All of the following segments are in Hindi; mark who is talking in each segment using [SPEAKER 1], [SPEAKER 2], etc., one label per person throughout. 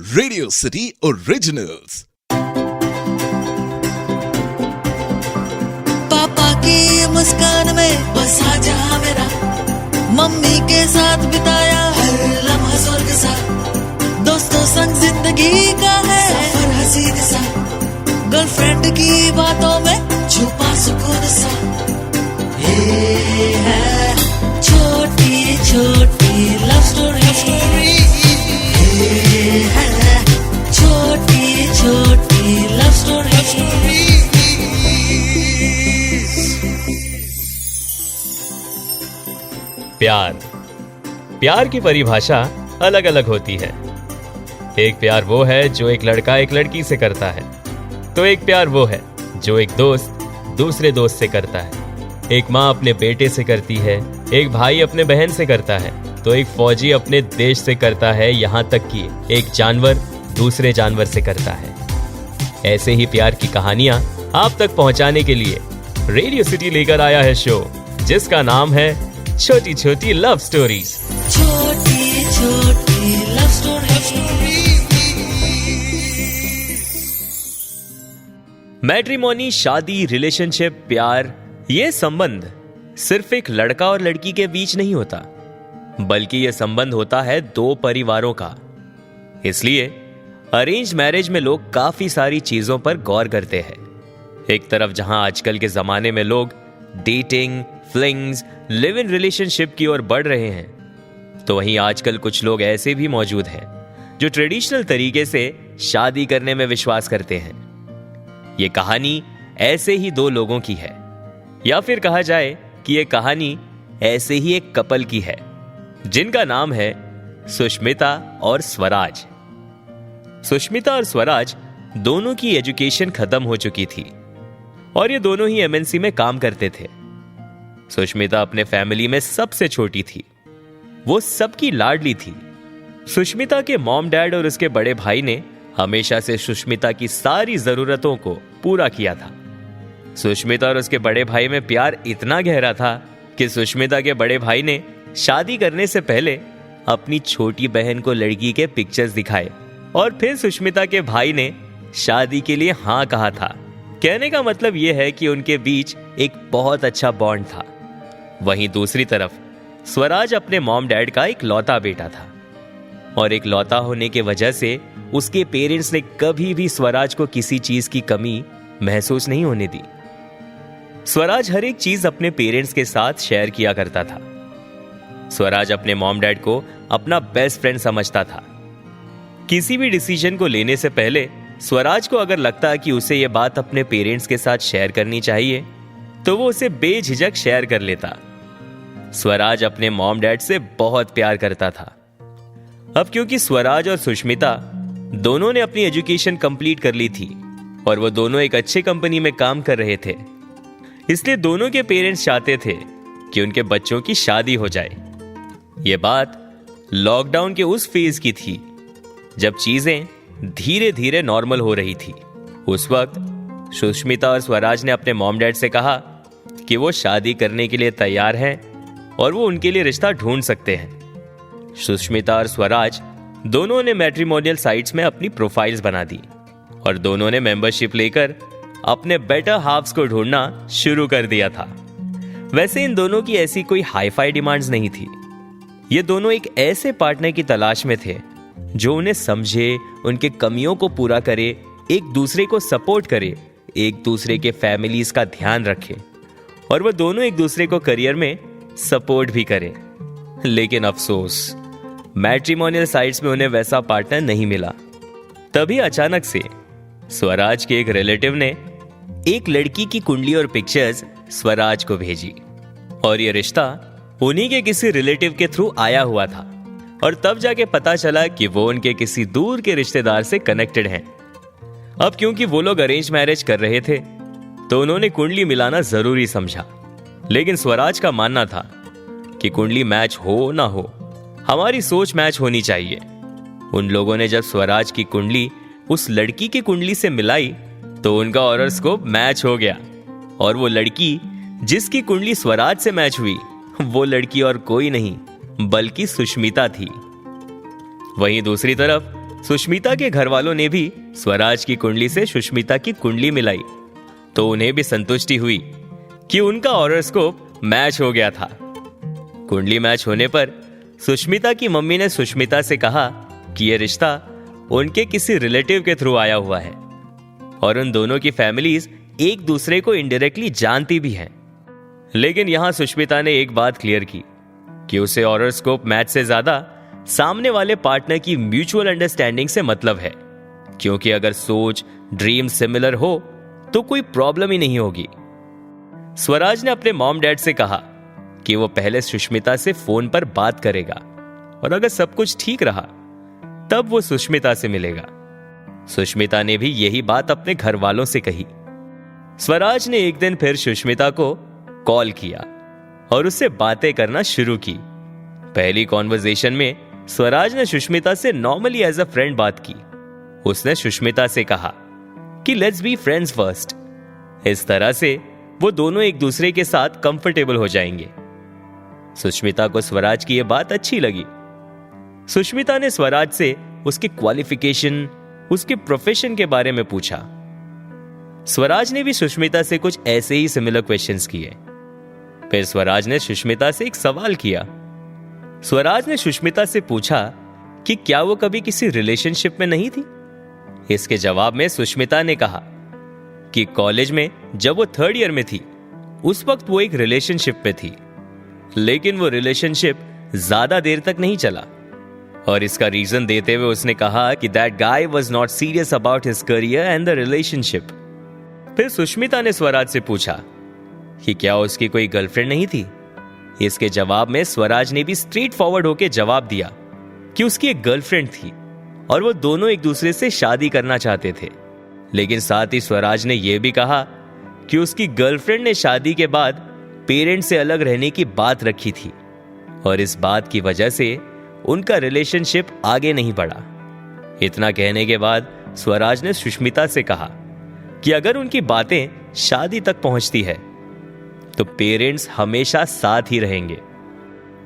[SPEAKER 1] Radio city originals.
[SPEAKER 2] पापा की मुस्कान में बसा जहां मेरा, मम्मी के साथ बिताया हर लम्हा स्वर्ग सा, दोस्तों संग जिंदगी का है सफर हसीन सा, गर्लफ्रेंड की बातों में छुपा सुकून सा। ये है छोटी छोटी लव स्टोरी, ये है छोटी छोटी लव स्टोरी।
[SPEAKER 3] प्यार की परिभाषा अलग अलग होती है। एक प्यार वो है जो एक लड़का एक लड़की से करता है, तो एक प्यार वो है जो एक दोस्त दूसरे दोस्त से करता है। एक माँ अपने बेटे से करती है, एक भाई अपने बहन से करता है, तो एक फौजी अपने देश से करता है, यहाँ तक कि एक जानवर दूसरे जानवर से करता है। ऐसे ही प्यार की कहानियां आप तक पहुंचाने के लिए रेडियो सिटी लेकर आया है शो, जिसका नाम है छोटी छोटी लव स्टोरीज।
[SPEAKER 2] छोटी छोटी लव स्टोरी।
[SPEAKER 3] मैट्रिमोनी, शादी, रिलेशनशिप, प्यार, ये संबंध सिर्फ एक लड़का और लड़की के बीच नहीं होता, बल्कि यह संबंध होता है दो परिवारों का। इसलिए अरेंज मैरिज में लोग काफी सारी चीजों पर गौर करते हैं। एक तरफ जहां आजकल के जमाने में लोग dating, flings, live in relationship की ओर बढ़ रहे हैं, तो वहीं आजकल कुछ लोग ऐसे भी मौजूद हैं जो ट्रेडिशनल तरीके से शादी करने में विश्वास करते हैं। यह कहानी ऐसे ही दो लोगों की है, या फिर कहा जाए कि यह कहानी ऐसे ही एक कपल की है, जिनका नाम है सुष्मिता और स्वराज। सुष्मिता और स्वराज दोनों की एजुकेशन खत्म हो चुकी थी और ये दोनों ही एमएनसी में काम करते थे। सुष्मिता अपने फैमिली में सबसे छोटी थी, वो सबकी लाडली थी। सुष्मिता के मॉम डैड और उसके बड़े भाई ने हमेशा से सुष्मिता की सारी जरूरतों को पूरा किया था। सुष्मिता और उसके बड़े भाई में प्यार इतना गहरा था कि सुष्मिता के बड़े भाई ने शादी करने से पहले अपनी छोटी बहन को लड़की के पिक्चर्स दिखाए और फिर सुष्मिता के भाई ने शादी के लिए हाँ कहा था। कहने का मतलब यह है कि उनके बीच एक बहुत अच्छा बॉन्ड था। वहीं दूसरी तरफ स्वराज अपने मॉम डैड का एक लौता बेटा था और एक लौता होने के वजह से उसके पेरेंट्स ने कभी भी स्वराज को किसी चीज की कमी महसूस नहीं होने दी। स्वराज हर एक चीज अपने पेरेंट्स के साथ शेयर किया करता था। स्वराज अपने मॉम डैड को अपना बेस्ट फ्रेंड समझता था। किसी भी डिसीजन को लेने से पहले स्वराज को अगर लगता कि उसे यह बात अपने पेरेंट्स के साथ शेयर करनी चाहिए, तो वो उसे बेझिझक शेयर कर लेता। स्वराज अपने मॉम डैड से बहुत प्यार करता था। अब क्योंकि स्वराज और सुष्मिता दोनों ने अपनी एजुकेशन कंप्लीट कर ली थी और वो दोनों एक अच्छे कंपनी में काम कर रहे थे, इसलिए दोनों के पेरेंट्स चाहते थे कि उनके बच्चों की शादी हो जाए। यह बात लॉकडाउन के उस फेज की थी जब चीजें धीरे धीरे नॉर्मल हो रही थी। उस वक्त सुष्मिता और स्वराज ने अपने मॉम डैड से कहा कि वो शादी करने के लिए तैयार हैं और वो उनके लिए रिश्ता ढूंढ सकते हैं। सुष्मिता और स्वराज दोनों ने मैट्रिमोनियल साइट्स में अपनी प्रोफाइल्स बना दी और दोनों ने मेंबरशिप लेकर अपने बेटर हाफ्स को ढूंढना शुरू कर दिया था। वैसे इन दोनों की ऐसी कोई हाई-फाई डिमांड्स नहीं थी। ये दोनों एक ऐसे पार्टनर की तलाश में थे जो उन्हें समझे, उनके कमियों को पूरा करे, एक दूसरे को सपोर्ट करे, एक दूसरे के फैमिलीज का ध्यान रखे और वह दोनों एक दूसरे को करियर में सपोर्ट भी करें। लेकिन अफसोस, मैट्रिमोनियल साइट्स में उन्हें वैसा पार्टनर नहीं मिला। तभी अचानक से स्वराज के एक रिलेटिव ने एक लड़की की कुंडली और पिक्चर्स स्वराज को भेजी और यह रिश्ता उन्हीं के किसी रिलेटिव के थ्रू आया हुआ था और तब जाके पता चला कि वो उनके किसी दूर के रिश्तेदार से कनेक्टेड हैं। अब क्योंकि वो लोग अरेंज मैरिज कर रहे थे, तो उन्होंने कुंडली मिलाना जरूरी समझा। लेकिन स्वराज का मानना था कि कुंडली मैच हो ना हो, हमारी सोच मैच होनी चाहिए। उन लोगों ने जब स्वराज की कुंडली उस लड़की की कुंडली से मिलाई, तो उनका हॉरोस्कोप मैच हो गया और वो लड़की जिसकी कुंडली स्वराज से मैच हुई, वो लड़की और कोई नहीं बल्कि सुष्मिता थी। वहीं दूसरी तरफ सुष्मिता के घर वालों ने भी स्वराज की कुंडली से सुष्मिता की कुंडली मिलाई तो उन्हें भी संतुष्टि हुई कि उनका हॉरोस्कोप मैच हो गया था। कुंडली मैच होने पर सुष्मिता की मम्मी ने सुष्मिता से कहा कि यह रिश्ता उनके किसी रिलेटिव के थ्रू आया हुआ है और उन दोनों की फैमिलीज एक दूसरे को इनडायरेक्टली जानती भी हैं। लेकिन यहां सुष्मिता ने एक बात क्लियर की कि उसे हॉरोस्कोप मैच से ज्यादा सामने वाले पार्टनर की म्यूचुअल अंडरस्टैंडिंग से मतलब है, क्योंकि अगर सोच ड्रीम सिमिलर हो तो कोई प्रॉब्लम ही नहीं होगी। स्वराज ने अपने मॉम डैड से कहा कि वो पहले सुष्मिता से फोन पर बात करेगा और अगर सब कुछ ठीक रहा तब वो सुष्मिता से मिलेगा। सुष्मिता ने भी यही बात अपने घर वालों से कही। स्वराज ने एक दिन फिर सुष्मिता को कॉल किया और उससे बातें करना शुरू की। पहली कॉन्वर्सेशन में स्वराज ने सुष्मिता से नॉर्मली एज अ फ्रेंड बात की। उसने सुष्मिता से कहा कि लेट्स बी फ्रेंड्स फर्स्ट। इस तरह से वो दोनों एक दूसरे के साथ कंफर्टेबल हो जाएंगे। सुष्मिता को स्वराज की यह बात अच्छी लगी। सुष्मिता ने स्वराज से उसके क्वालिफिकेशन, उसके प्रोफेशन के बारे में पूछा। स्वराज ने भी सुष्मिता से कुछ ऐसे ही सिमिलर क्वेश्चंस किए। फिर स्वराज ने सुष्मिता से एक सवाल किया। स्वराज ने सुष्मिता से पूछा कि क्या वो कभी किसी रिलेशनशिप में नहीं थी। इसके जवाब में सुष्मिता ने कहा कि कॉलेज में जब वो 3rd ईयर में थी उस वक्त वो एक रिलेशनशिप में थी, लेकिन वो रिलेशनशिप ज्यादा देर तक नहीं चला और इसका रीजन देते हुए उसने कहा कि that guy was not serious about his career and the relationship. फिर सुष्मिता ने स्वराज से पूछा कि क्या उसकी कोई गर्लफ्रेंड नहीं थी। इसके जवाब में स्वराज ने भी स्ट्रेट फॉरवर्ड होकर जवाब दिया कि उसकी एक गर्लफ्रेंड थी और वो दोनों एक दूसरे से शादी करना चाहते थे। लेकिन साथ ही स्वराज ने यह भी कहा कि उसकी गर्लफ्रेंड ने शादी के बाद पेरेंट्स से अलग रहने की बात रखी थी और इस बात की वजह से उनका रिलेशनशिप आगे नहीं बढ़ा। इतना कहने के बाद स्वराज ने सुष्मिता से कहा कि अगर उनकी बातें शादी तक पहुंचती है तो पेरेंट्स हमेशा साथ ही रहेंगे।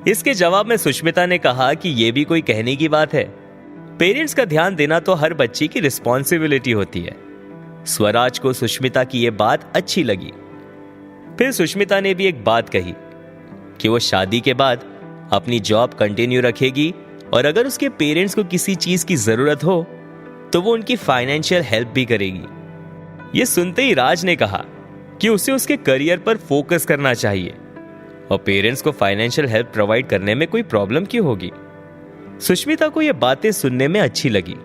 [SPEAKER 3] इसके जवाब में सुष्मिता ने कहा कि यह भी कोई कहने की बात है। पेरेंट्स का ध्यान देना तो हर बच्चे की रिस्पॉन्सिबिलिटी होती है। स्वराज को सुष्मिता की यह बात अच्छी लगी। फिर सुष्मिता ने भी एक बात कही कि वो शादी के बाद अपनी जॉब कंटिन्यू रखेगी और अगर उसके पेरेंट्स को किसी चीज की जरूरत हो तो वो उनकी फाइनेंशियल हेल्प भी करेगी। ये सुनते ही राज ने कहा कि उसे उसके करियर पर फोकस करना चाहिए और पेरेंट्स को फाइनेंशियल हेल्प प्रोवाइड करने में कोई प्रॉब्लम क्यों होगी। सुष्मिता को यह बातें सुनने में अच्छी लगी,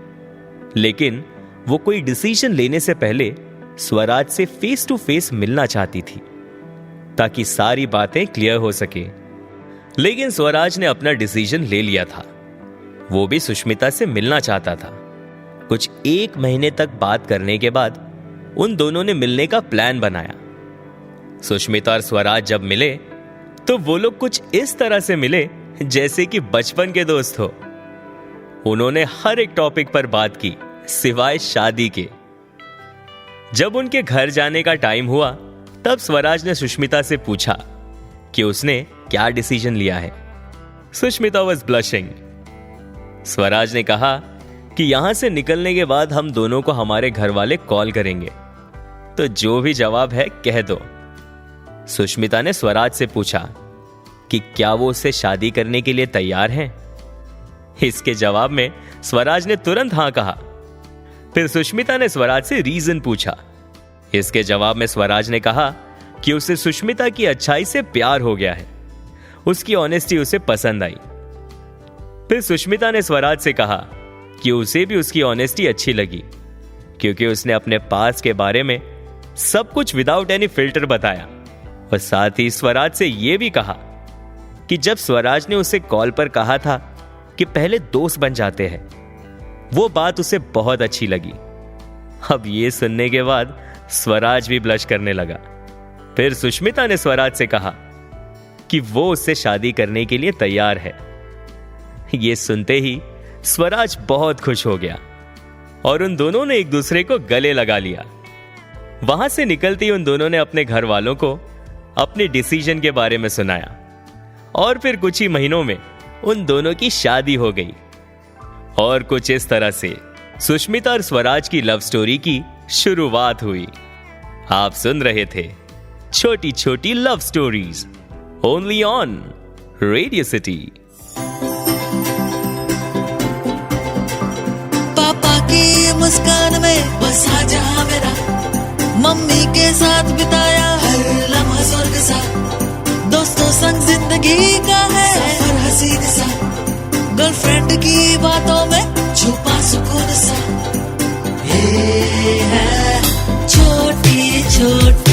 [SPEAKER 3] लेकिन वो कोई डिसीजन लेने से पहले स्वराज से फेस टू फेस मिलना चाहती थी ताकि सारी बातें क्लियर हो सके। लेकिन स्वराज ने अपना डिसीजन ले लिया था। वो भी सुष्मिता से मिलना चाहता था। कुछ 1 महीने तक बात करने के बाद उन दोनों ने मिलने का प्लान बनाया। सुष्मिता और स्वराज जब मिले तो वो लोग कुछ इस तरह से मिले जैसे कि बचपन के दोस्त हो। उन्होंने हर एक टॉपिक पर बात की सिवाय शादी के। जब उनके घर जाने का टाइम हुआ तब स्वराज ने सुष्मिता से पूछा कि उसने क्या डिसीजन लिया है। Sushmita was blushing. स्वराज ने कहा कि यहां से निकलने के बाद हम दोनों को हमारे घर वाले कॉल करेंगे, तो जो भी जवाब है कह दो। सुष्मिता ने स्वराज से पूछा कि क्या वो उससे शादी करने के लिए तैयार हैं। इसके जवाब में स्वराज ने तुरंत हां कहा। फिर सुष्मिता ने स्वराज से रीजन पूछा। इसके जवाब में स्वराज ने कहा कि उसे सुष्मिता की अच्छाई से प्यार हो गया है, उसकी ऑनेस्टी उसे पसंद आई। फिर सुष्मिता ने स्वराज से कहा कि उसे भी उसकी ऑनेस्टी अच्छी लगी, क्योंकि उसने अपने पास के बारे में सब कुछ विदाउट एनी फिल्टर बताया। और साथ ही स्वराज से यह भी कहा कि जब स्वराज ने उसे कॉल पर कहा था कि पहले दोस्त बन जाते हैं, वो बात उसे बहुत अच्छी लगी। अब ये सुनने के बाद स्वराज भी ब्लश करने लगा। फिर सुष्मिता ने स्वराज से कहा कि वो उससे शादी करने के लिए तैयार है। ये सुनते ही स्वराज बहुत खुश हो गया और उन दोनों ने एक दूसरे को गले लगा लिया। वहां से निकलते ही उन दोनों ने अपने घर वालों को अपने डिसीजन के बारे में सुनाया और फिर कुछ ही महीनों में उन दोनों की शादी हो गई और कुछ इस तरह से सुष्मिता और स्वराज की लव स्टोरी की शुरुआत हुई। आप सुन रहे थे छोटी छोटी love stories, only on radio city.
[SPEAKER 2] पापा की मुस्कान में बसा जहां मेरा, मम्मी के साथ बिताया हर लम्हा स्वर्ग सा, दोस्तों संग जिंदगी का है सफर हसीन सा, गर्लफ्रेंड की बातों में छुपा सुकून सा, ये है छोटी छोटी